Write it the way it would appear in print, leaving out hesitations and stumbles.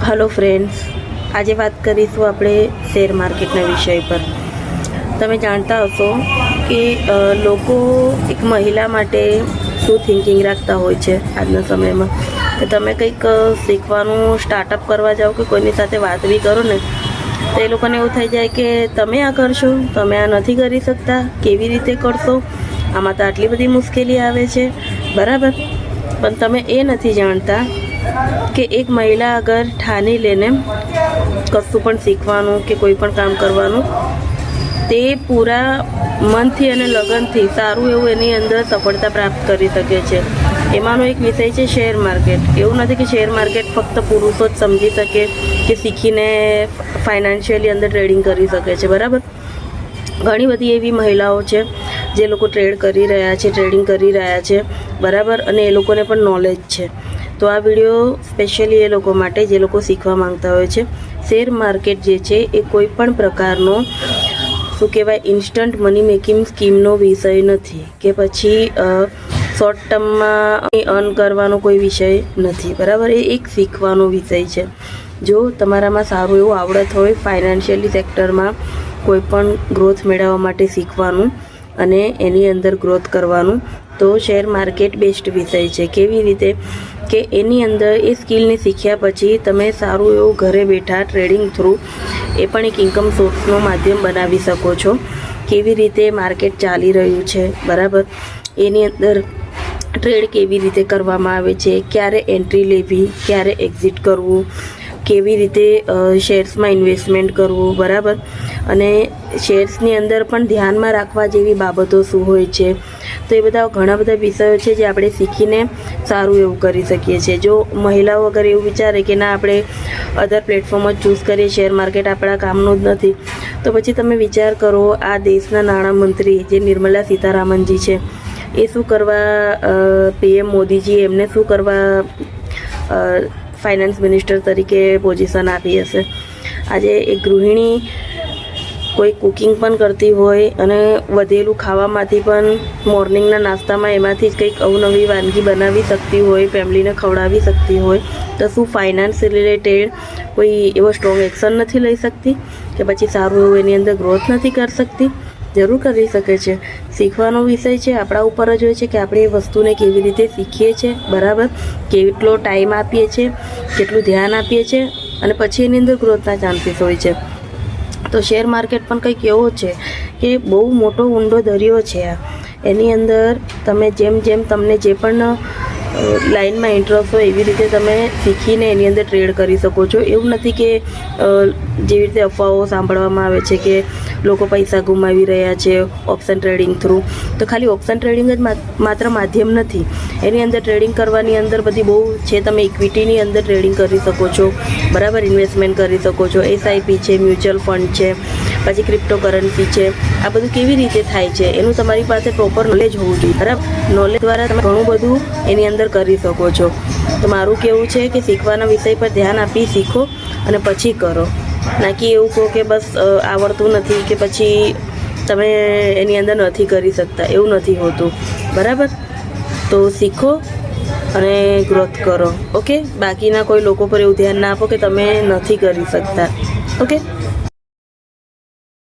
Hello friends, आज बात करीशुं આપણે શેર માર્કેટના વિષય પર। તમે જાણતા હશો કે લોકો એક મહિલા માટે શું થિંકિંગ રાખતા હોય છે આજના સમયમાં કે તમે કંઈક શીખવાનું સ્ટાર્ટઅપ કરવા જાઓ કે કોઈની સાથે વાત બી કરો ને તો એ લોકોને એવું થઈ જાય કે તમે આ કરશો, તમે આ નથી કરી શકતા, કેવી રીતે કરશો, આમાં તો આટલી બધી મુશ્કેલી આવે છે, બરાબર। પણ તમે એ નથી જાણતા કે એક મહિલા અગર ઠાની લેને કશું પણ શીખવાનું કે કોઈ પણ કામ કરવાનું તે પૂરા મનથી અને લગનથી સારું એવું એની અંદર સફળતા પ્રાપ્ત કરી શકે છે। એમાંનો એક વિષય છે શેર માર્કેટ। એવું નથી કે શેર માર્કેટ ફક્ત પુરુષો જ સમજી શકે કે શીખીને ફાઇનાન્શિયલી અંદર ટ્રેડિંગ કરી શકે છે, બરાબર। ઘણી બધી એવી મહિલાઓ છે જે લોકો ટ્રેડ કરી રહ્યા છે, ટ્રેડિંગ કરી રહ્યા છે, બરાબર, અને એ લોકોને પણ નોલેજ છે। તો આ વિડીયો સ્પેશિયલી એ લોકો માટે જે લોકો શીખવા માંગતા હોય છે। શેર માર્કેટ જે છે એ કોઈ પણ પ્રકારનો શું કહેવાય ઇન્સ્ટન્ટ મની મેકિંગ સ્કીમનો વિષય નથી કે પછી શોર્ટ ટર્મમાં અર્ન કરવાનો કોઈ વિષય નથી, બરાબર। એ એક શીખવાનો વિષય છે। જો તમારામાં સારું એવું આવડત હોય ફાઇનાન્શિયલી સેક્ટરમાં કોઈ પણ ગ્રોથ મેળવવા માટે શીખવાનું અને એની અંદર ગ્રોથ કરવાનું તો શેર માર્કેટ બેસ્ટ વિષય છે। કેવી રીતે કે એની અંદર એ સ્કિલને શીખ્યા પછી તમે સારું એવું ઘરે બેઠા ટ્રેડિંગ થ્રુ એ પણ એક ઇન્કમ સોર્સનો માધ્યમ બનાવી શકો છો। કેવી રીતે માર્કેટ ચાલી રહ્યું છે, બરાબર, એની અંદર ટ્રેડ કેવી રીતે કરવામાં આવે છે, ક્યારે એન્ટ્રી લેવી, ક્યારે એક્ઝિટ કરવું, કેવી રીતે શેર્સમાં ઇન્વેસ્ટમેન્ટ કરવું, બરાબર, અને શેર્સની અંદર પણ ધ્યાનમાં રાખવા જેવી બાબતો શું હોય છે, તો એ બધા ઘણા બધા વિષયો છે જે આપણે શીખીને સારું એવું કરી શકીએ છીએ। જો મહિલાઓ અગર એવું વિચારે કે ના આપણે અધર પ્લેટફોર્મ જ ચૂઝ કરીએ, શેર માર્કેટ આપણા કામનું જ નથી, તો પછી તમે વિચાર કરો આ દેશના નાણામંત્રી જે નિર્મલા સીતારામનજી છે એ શું કરવા પીએમ મોદીજી એમને શું કરવા ફાઇનાન્સ મિનિસ્ટર તરીકે પોઝિશન આપી હશે। આજે એક ગૃહિણી કોઈ કુકિંગ પણ કરતી હોય અને વધેલું ખાવામાંથી પણ મોર્નિંગના નાસ્તામાં એમાંથી જ કંઈક અવનવી વાનગી બનાવી શકતી હોય, ફેમિલીને ખવડાવી શકતી હોય, તો શું ફાઇનાન્સ રિલેટેડ કોઈ એવો સ્ટ્રોંગ એક્શન નથી લઈ શકતી કે પછી સારું એવું એની અંદર ગ્રોથ નથી કરી શકતી? જરૂર કરી શકે છે। શીખવાનો વિષય છે, આપણા ઉપર જ હોય છે કે આપણે એ વસ્તુને કેવી રીતે શીખીએ છીએ, બરાબર, કેટલો ટાઈમ આપીએ છીએ, કેટલું ધ્યાન આપીએ છીએ અને પછી એની અંદર ગ્રોથના ચાન્સીસ હોય છે। તો શેર માર્કેટ પણ કંઈક એવો છે કે બહુ મોટો ઊંડો દરિયો છે આ। એની અંદર તમે જેમ જેમ તમને જે પણ લાઇનમાં ઇન્ટરેસ્ટ હોય એવી રીતે તમે શીખીને એની અંદર ટ્રેડ કરી શકો છો। એવું નથી કે જેવી રીતે અફવાઓ સાંભળવામાં આવે છે કે લોકો પૈસા ગુમાવી રહ્યા છે ઓપ્શન ટ્રેડિંગ થ્રુ, તો ખાલી ઓપ્શન ટ્રેડિંગ જ માત્ર માધ્યમ નથી, એની અંદર ટ્રેડિંગ કરવાની અંદર બધી બહુ છે। તમે ઇક્વિટીની અંદર ટ્રેડિંગ કરી શકો છો, બરાબર, ઇન્વેસ્ટમેન્ટ કરી શકો છો, એસઆઈપી છે, મ્યુચ્યુઅલ ફંડ છે, પછી ક્રિપ્ટો કરન્સી છે, આ બધું કેવી રીતે થાય છે એનું તમારી પાસે પ્રોપર નોલેજ હોવું જોઈએ, બરાબર। નોલેજ દ્વારા તમે ઘણું બધું એની અંદર કરી શકો છો। તો મારું કહેવું છે કે શીખવાના વિષય પર ધ્યાન આપી શીખો અને પછી કરો, ના કે એવું કહો કે બસ આવડતું નથી કે પછી તમે એની અંદર નથી કરી શકતા, એવું નથી હોતું, બરાબર। તો શીખો અને ગ્રોથ કરો, ઓકે। બાકીના કોઈ લોકો પર એવું ધ્યાન ના આપો કે તમે નથી કરી શકતા, ઓકે।